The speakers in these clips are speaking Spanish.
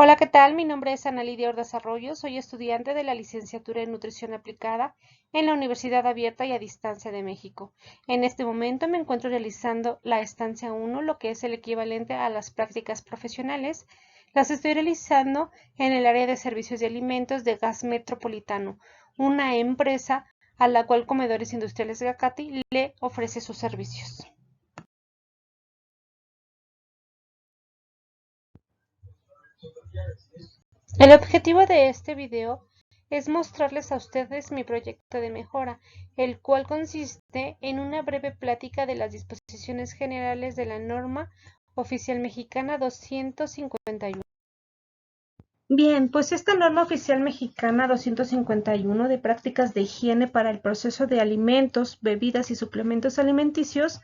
Hola, ¿qué tal? Mi nombre es Ana Lidia Ordaz Arroyo, soy estudiante de la licenciatura en Nutrición Aplicada en la Universidad Abierta y a Distancia de México. En este momento me encuentro realizando la estancia 1, lo que es el equivalente a las prácticas profesionales. Las estoy realizando en el área de servicios de alimentos de Gas Metropolitano, una empresa a la cual Comedores Industriales Gacati le ofrece sus servicios. El objetivo de este video es mostrarles a ustedes mi proyecto de mejora, el cual consiste en una breve plática de las disposiciones generales de la norma oficial mexicana 251. Bien, pues esta norma oficial mexicana 251 de prácticas de higiene para el proceso de alimentos, bebidas y suplementos alimenticios,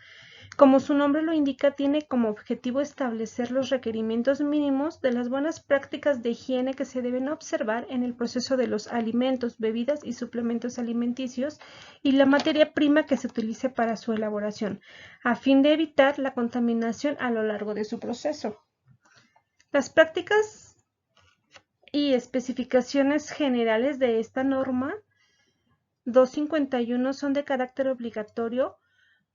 como su nombre lo indica, tiene como objetivo establecer los requerimientos mínimos de las buenas prácticas de higiene que se deben observar en el proceso de los alimentos, bebidas y suplementos alimenticios y la materia prima que se utilice para su elaboración, a fin de evitar la contaminación a lo largo de su proceso. Las prácticas y especificaciones generales de esta norma 251 son de carácter obligatorio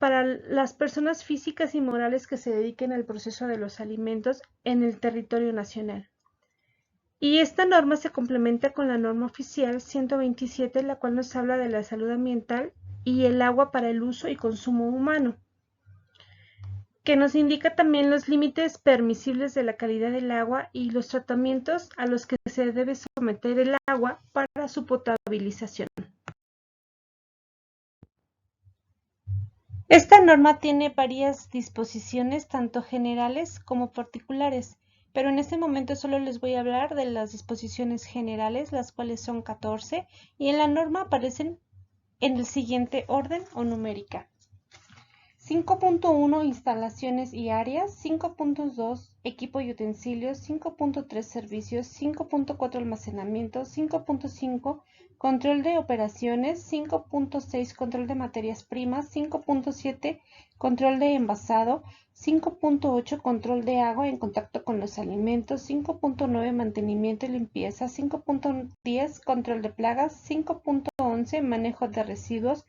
para las personas físicas y morales que se dediquen al proceso de los alimentos en el territorio nacional. Y esta norma se complementa con la norma oficial 127, la cual nos habla de la salud ambiental y el agua para el uso y consumo humano, que nos indica también los límites permisibles de la calidad del agua y los tratamientos a los que se debe someter el agua para su potabilización. Esta norma tiene varias disposiciones, tanto generales como particulares, pero en este momento solo les voy a hablar de las disposiciones generales, las cuales son 14, y en la norma aparecen en el siguiente orden o numérica. 5.1 Instalaciones y áreas, 5.2 Equipo y utensilios, 5.3 Servicios, 5.4 Almacenamiento, 5.5 Control de operaciones, 5.6 Control de materias primas, 5.7 Control de envasado, 5.8 Control de agua en contacto con los alimentos, 5.9 Mantenimiento y limpieza, 5.10 Control de plagas, 5.11 Manejo de residuos,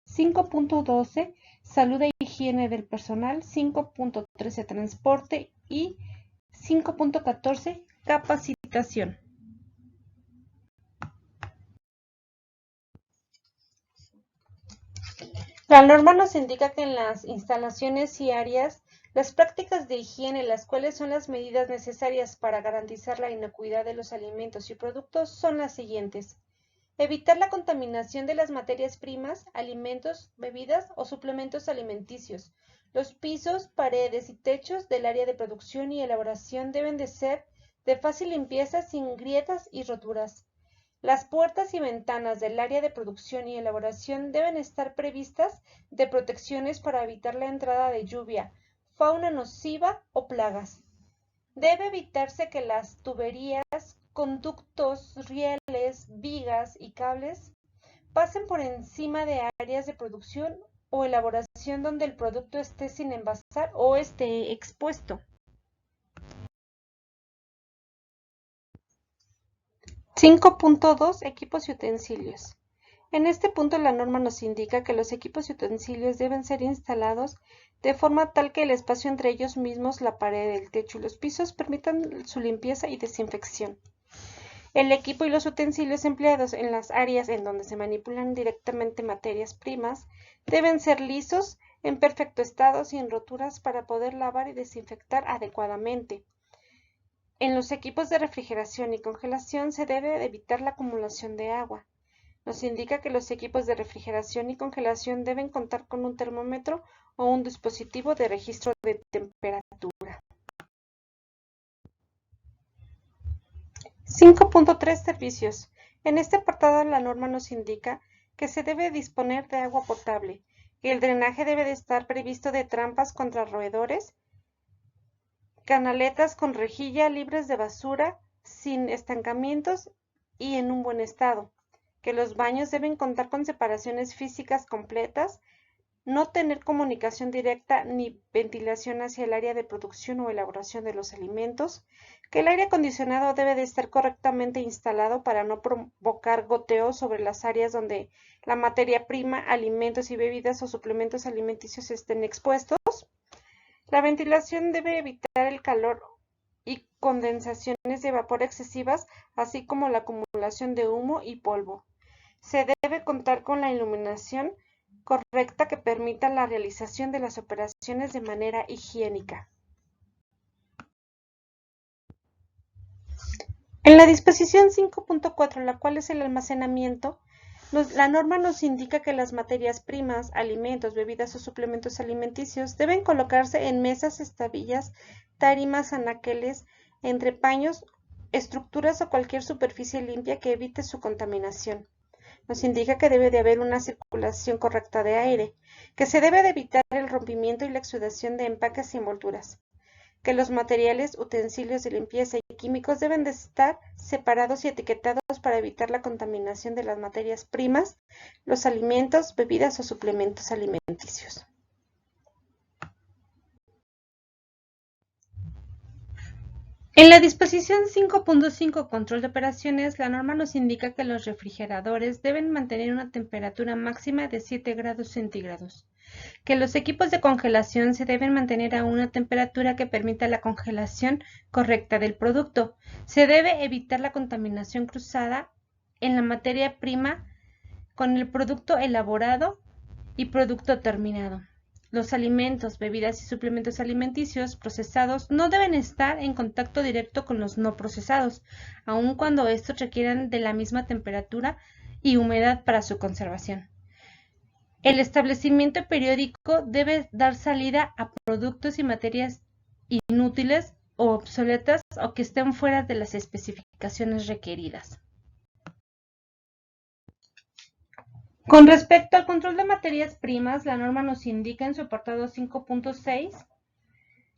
5.12 Salud e higiene del personal, 5.13 Transporte y 5.14 Capacitación. La norma nos indica que en las instalaciones y áreas, las prácticas de higiene, las cuales son las medidas necesarias para garantizar la inocuidad de los alimentos y productos, son las siguientes. Evitar la contaminación de las materias primas, alimentos, bebidas o suplementos alimenticios. Los pisos, paredes y techos del área de producción y elaboración deben de ser de fácil limpieza sin grietas y roturas. Las puertas y ventanas del área de producción y elaboración deben estar previstas de protecciones para evitar la entrada de lluvia, fauna nociva o plagas. Debe evitarse que las tuberías, conductos, rieles, vigas y cables pasen por encima de áreas de producción o elaboración donde el producto esté sin envasar o esté expuesto. 5.2 Equipos y utensilios. En este punto la norma nos indica que los equipos y utensilios deben ser instalados de forma tal que el espacio entre ellos mismos, la pared, el techo y los pisos permitan su limpieza y desinfección. El equipo y los utensilios empleados en las áreas en donde se manipulan directamente materias primas deben ser lisos, en perfecto estado, sin roturas para poder lavar y desinfectar adecuadamente. En los equipos de refrigeración y congelación se debe evitar la acumulación de agua. Nos indica que los equipos de refrigeración y congelación deben contar con un termómetro o un dispositivo de registro de temperatura. 5.3 Servicios. En este apartado la norma nos indica que se debe disponer de agua potable, que el drenaje debe de estar previsto de trampas contra roedores, canaletas con rejilla libres de basura, sin estancamientos y en un buen estado, que los baños deben contar con separaciones físicas completas, no tener comunicación directa ni ventilación hacia el área de producción o elaboración de los alimentos, que el aire acondicionado debe de estar correctamente instalado para no provocar goteo sobre las áreas donde la materia prima, alimentos y bebidas o suplementos alimenticios estén expuestos. La ventilación debe evitar el calor y condensaciones de vapor excesivas, así como la acumulación de humo y polvo. Se debe contar con la iluminación correcta que permita la realización de las operaciones de manera higiénica. En la disposición 5.4, la cual es el almacenamiento, la norma nos indica que las materias primas, alimentos, bebidas o suplementos alimenticios deben colocarse en mesas, estabillas, tarimas, anaqueles, entrepaños, estructuras o cualquier superficie limpia que evite su contaminación. Nos indica que debe de haber una circulación correcta de aire, que se debe de evitar el rompimiento y la exudación de empaques y envolturas, que los materiales, utensilios de limpieza y químicos deben de estar separados y etiquetados para evitar la contaminación de las materias primas, los alimentos, bebidas o suplementos alimenticios. En la disposición 5.5 Control de operaciones, la norma nos indica que los refrigeradores deben mantener una temperatura máxima de 7 grados centígrados, que los equipos de congelación se deben mantener a una temperatura que permita la congelación correcta del producto. Se debe evitar la contaminación cruzada en la materia prima con el producto elaborado y producto terminado. Los alimentos, bebidas y suplementos alimenticios procesados no deben estar en contacto directo con los no procesados, aun cuando estos requieran de la misma temperatura y humedad para su conservación. El establecimiento periódico debe dar salida a productos y materias inútiles o obsoletas o que estén fuera de las especificaciones requeridas. Con respecto al control de materias primas, la norma nos indica en su apartado 5.6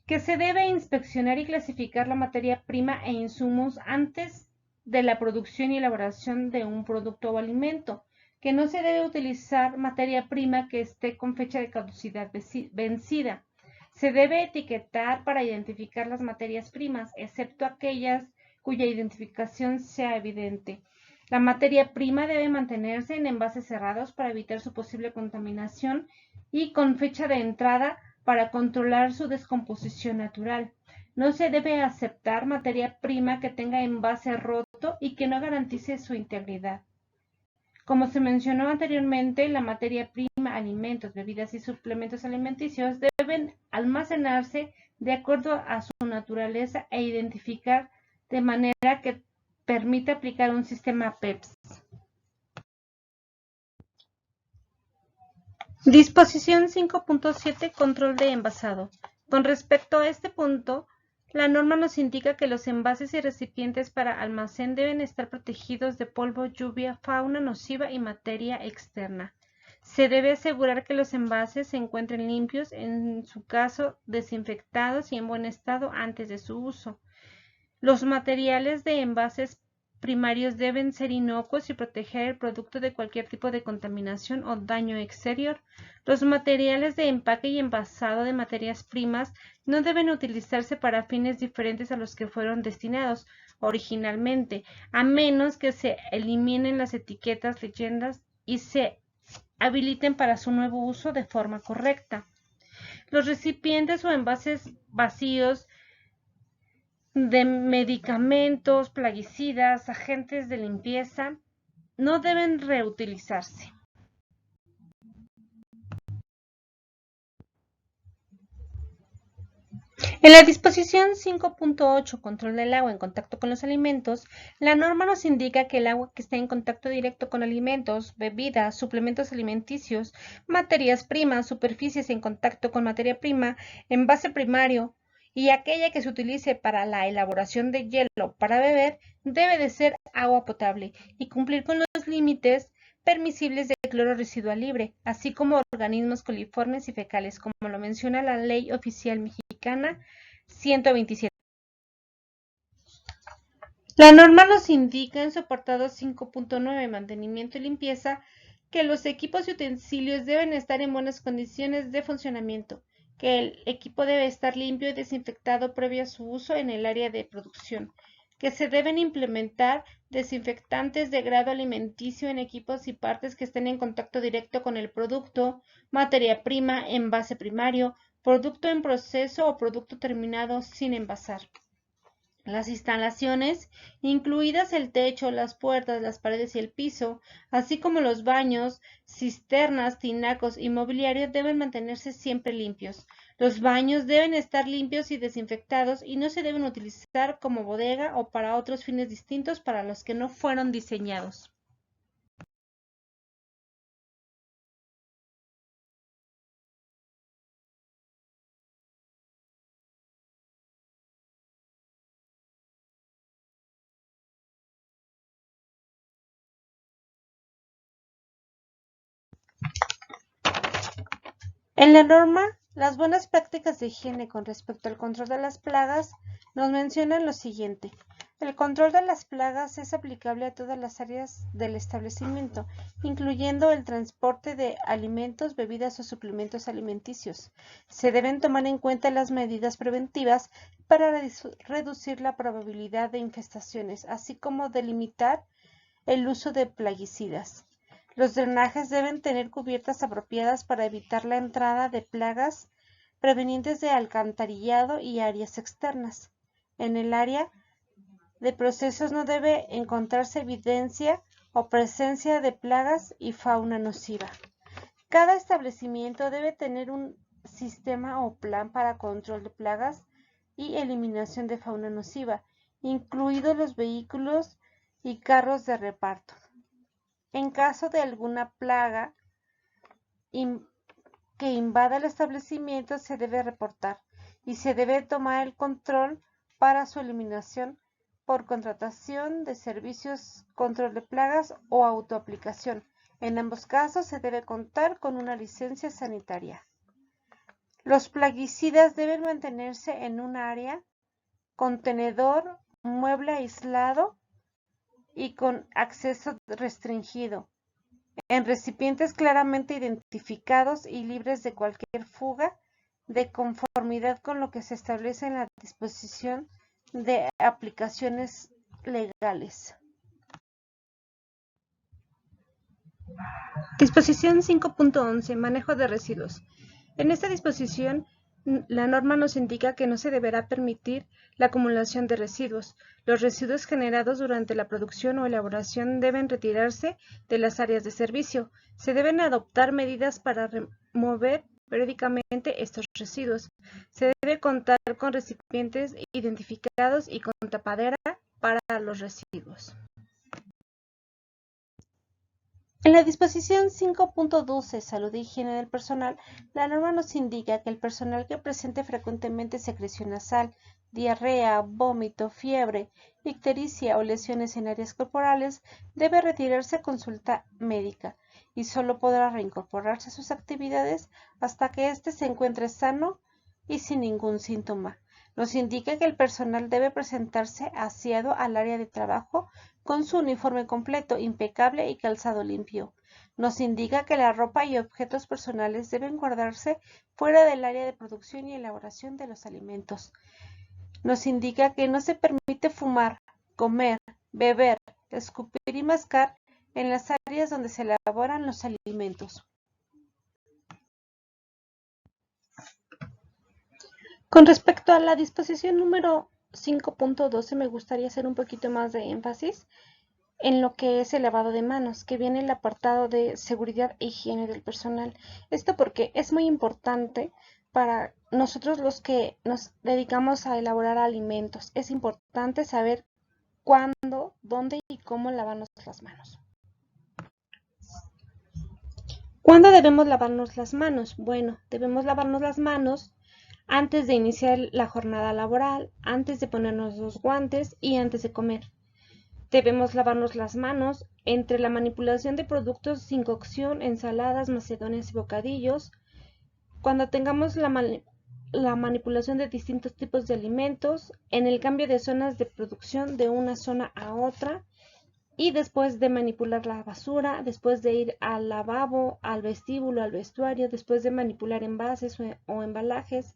que se debe inspeccionar y clasificar la materia prima e insumos antes de la producción y elaboración de un producto o alimento, que no se debe utilizar materia prima que esté con fecha de caducidad vencida. Se debe etiquetar para identificar las materias primas, excepto aquellas cuya identificación sea evidente. La materia prima debe mantenerse en envases cerrados para evitar su posible contaminación y con fecha de entrada para controlar su descomposición natural. No se debe aceptar materia prima que tenga envase roto y que no garantice su integridad. Como se mencionó anteriormente, la materia prima, alimentos, bebidas y suplementos alimenticios deben almacenarse de acuerdo a su naturaleza e identificar de manera que permite aplicar un sistema PEPS. Disposición 5.7 Control de envasado. Con respecto a este punto, la norma nos indica que los envases y recipientes para almacén deben estar protegidos de polvo, lluvia, fauna nociva y materia externa. Se debe asegurar que los envases se encuentren limpios, en su caso desinfectados y en buen estado antes de su uso. Los materiales de envases primarios deben ser inocuos y proteger el producto de cualquier tipo de contaminación o daño exterior. Los materiales de empaque y envasado de materias primas no deben utilizarse para fines diferentes a los que fueron destinados originalmente, a menos que se eliminen las etiquetas, leyendas y se habiliten para su nuevo uso de forma correcta. Los recipientes o envases vacíos de medicamentos, plaguicidas, agentes de limpieza, no deben reutilizarse. En la disposición 5.8 Control del agua en contacto con los alimentos, la norma nos indica que el agua que esté en contacto directo con alimentos, bebidas, suplementos alimenticios, materias primas, superficies en contacto con materia prima, envase primario, y aquella que se utilice para la elaboración de hielo para beber debe de ser agua potable y cumplir con los límites permisibles de cloro residual libre, así como organismos coliformes y fecales, como lo menciona la Ley Oficial Mexicana 127. La norma nos indica en su apartado 5.9 Mantenimiento y limpieza que los equipos y utensilios deben estar en buenas condiciones de funcionamiento, que el equipo debe estar limpio y desinfectado previo a su uso en el área de producción, que se deben implementar desinfectantes de grado alimenticio en equipos y partes que estén en contacto directo con el producto, materia prima, envase primario, producto en proceso o producto terminado sin envasar. Las instalaciones, incluidas el techo, las puertas, las paredes y el piso, así como los baños, cisternas, tinacos y mobiliario deben mantenerse siempre limpios. Los baños deben estar limpios y desinfectados y no se deben utilizar como bodega o para otros fines distintos para los que no fueron diseñados. En la norma, las buenas prácticas de higiene con respecto al control de las plagas nos mencionan lo siguiente. El control de las plagas es aplicable a todas las áreas del establecimiento, incluyendo el transporte de alimentos, bebidas o suplementos alimenticios. Se deben tomar en cuenta las medidas preventivas para reducir la probabilidad de infestaciones, así como delimitar el uso de plaguicidas. Los drenajes deben tener cubiertas apropiadas para evitar la entrada de plagas provenientes de alcantarillado y áreas externas. En el área de procesos no debe encontrarse evidencia o presencia de plagas y fauna nociva. Cada establecimiento debe tener un sistema o plan para control de plagas y eliminación de fauna nociva, incluidos los vehículos y carros de reparto. En caso de alguna plaga que invada el establecimiento, se debe reportar y se debe tomar el control para su eliminación por contratación de servicios, control de plagas o autoaplicación. En ambos casos se debe contar con una licencia sanitaria. Los plaguicidas deben mantenerse en un área, contenedor, mueble aislado y con acceso restringido, en recipientes claramente identificados y libres de cualquier fuga, de conformidad con lo que se establece en la disposición de aplicaciones legales. Disposición 5.11. Manejo de residuos. En esta disposición, la norma nos indica que no se deberá permitir la acumulación de residuos. Los residuos generados durante la producción o elaboración deben retirarse de las áreas de servicio. Se deben adoptar medidas para remover periódicamente estos residuos. Se debe contar con recipientes identificados y con tapadera para los residuos. En la disposición 5.12, Salud e higiene del personal, la norma nos indica que el personal que presente frecuentemente secreción nasal, diarrea, vómito, fiebre, ictericia o lesiones en áreas corporales debe retirarse a consulta médica y solo podrá reincorporarse a sus actividades hasta que éste se encuentre sano y sin ningún síntoma. Nos indica que el personal debe presentarse aseado al área de trabajo con su uniforme completo, impecable y calzado limpio. Nos indica que la ropa y objetos personales deben guardarse fuera del área de producción y elaboración de los alimentos. Nos indica que no se permite fumar, comer, beber, escupir y mascar en las áreas donde se elaboran los alimentos. Con respecto a la disposición número 5.12, me gustaría hacer un poquito más de énfasis en lo que es el lavado de manos, que viene el apartado de seguridad e higiene del personal. Esto porque es muy importante para nosotros los que nos dedicamos a elaborar alimentos. Es importante saber cuándo, dónde y cómo lavarnos las manos. ¿Cuándo debemos lavarnos las manos? Bueno, debemos lavarnos las manos antes de iniciar la jornada laboral, antes de ponernos los guantes y antes de comer. Debemos lavarnos las manos entre la manipulación de productos sin cocción, ensaladas, macedonias y bocadillos, cuando tengamos la manipulación de distintos tipos de alimentos, en el cambio de zonas de producción de una zona a otra Y después de manipular la basura, después de ir al lavabo, al vestíbulo, al vestuario, después de manipular envases o embalajes,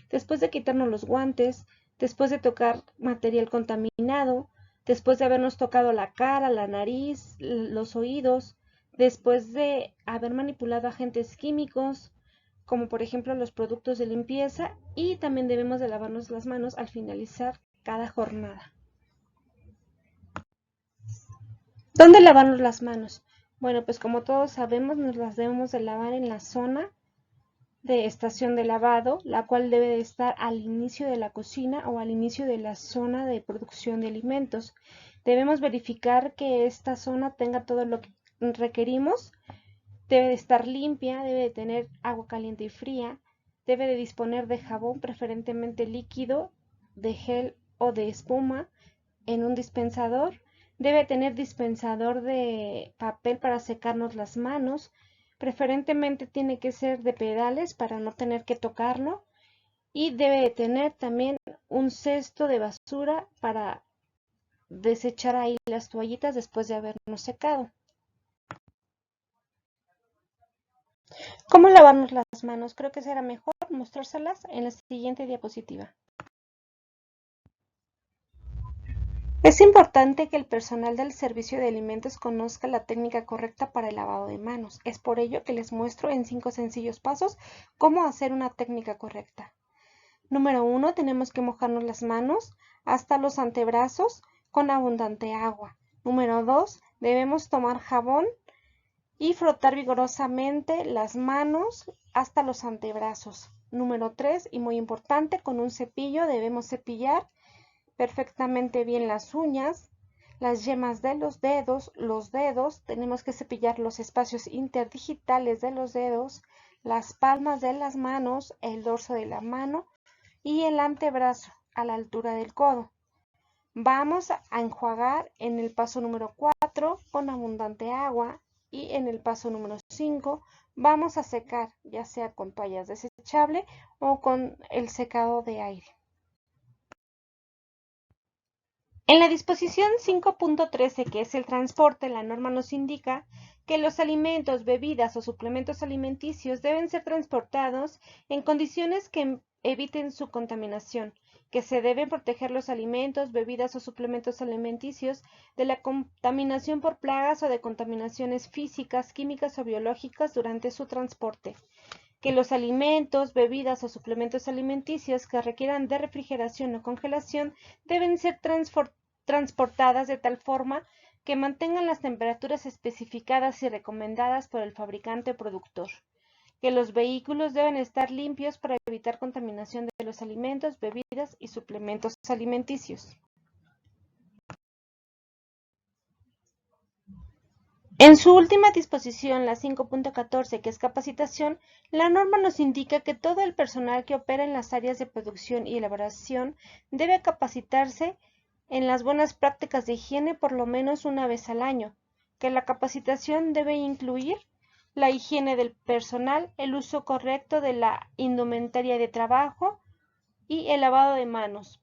después de quitarnos los guantes, después de tocar material contaminado, después de habernos tocado la cara, la nariz, los oídos, después de haber manipulado agentes químicos, como por ejemplo los productos de limpieza, y también debemos de lavarnos las manos al finalizar cada jornada. ¿Dónde lavarnos las manos? Bueno, pues como todos sabemos, nos las debemos de lavar en la zona de estación de lavado, la cual debe de estar al inicio de la cocina o al inicio de la zona de producción de alimentos. Debemos verificar que esta zona tenga todo lo que requerimos. Debe de estar limpia, debe de tener agua caliente y fría, debe de disponer de jabón, preferentemente líquido, de gel o de espuma, en un dispensador. Debe tener dispensador de papel para secarnos las manos. Preferentemente tiene que ser de pedales para no tener que tocarlo. Y debe de tener también un cesto de basura para desechar ahí las toallitas después de habernos secado. ¿Cómo lavarnos las manos? Creo que será mejor mostrárselas en la siguiente diapositiva. Es importante que el personal del servicio de alimentos conozca la técnica correcta para el lavado de manos. Es por ello que les muestro en 5 sencillos pasos cómo hacer una técnica correcta. Número 1, tenemos que mojarnos las manos hasta los antebrazos con abundante agua. Número 2, debemos tomar jabón y frotar vigorosamente las manos hasta los antebrazos. Número 3, y muy importante, con un cepillo debemos cepillar perfectamente bien las uñas, las yemas de los dedos, tenemos que cepillar los espacios interdigitales de los dedos, las palmas de las manos, el dorso de la mano y el antebrazo a la altura del codo. Vamos a enjuagar en el paso número 4 con abundante agua y en el paso número 5 vamos a secar, ya sea con toallas desechables o con el secado de aire. En la disposición 5.13, que es el transporte, la norma nos indica que los alimentos, bebidas o suplementos alimenticios deben ser transportados en condiciones que eviten su contaminación, que se deben proteger los alimentos, bebidas o suplementos alimenticios de la contaminación por plagas o de contaminaciones físicas, químicas o biológicas durante su transporte. Que los alimentos, bebidas o suplementos alimenticios que requieran de refrigeración o congelación deben ser transportadas de tal forma que mantengan las temperaturas especificadas y recomendadas por el fabricante o productor. Que los vehículos deben estar limpios para evitar contaminación de los alimentos, bebidas y suplementos alimenticios. En su última disposición, la 5.14, que es capacitación, la norma nos indica que todo el personal que opera en las áreas de producción y elaboración debe capacitarse en las buenas prácticas de higiene por lo menos una vez al año, que la capacitación debe incluir la higiene del personal, el uso correcto de la indumentaria de trabajo y el lavado de manos.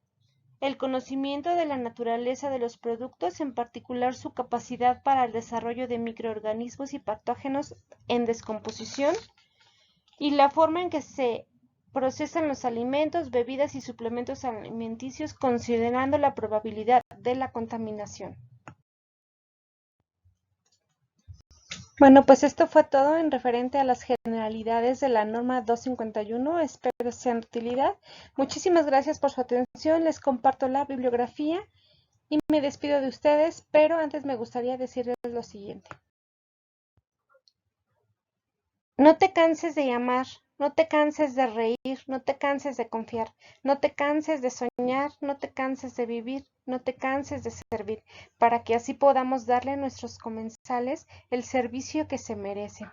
El conocimiento de la naturaleza de los productos, en particular su capacidad para el desarrollo de microorganismos y patógenos en descomposición, y la forma en que se procesan los alimentos, bebidas y suplementos alimenticios, considerando la probabilidad de la contaminación. Bueno, pues esto fue todo en referente a las generalidades de la norma 251. Espero sean de utilidad. Muchísimas gracias por su atención. Les comparto la bibliografía y me despido de ustedes, pero antes me gustaría decirles lo siguiente. No te canses de llamar, no te canses de reír, no te canses de confiar, no te canses de soñar, no te canses de vivir, no te canses de servir, para que así podamos darle a nuestros comensales el servicio que se merecen.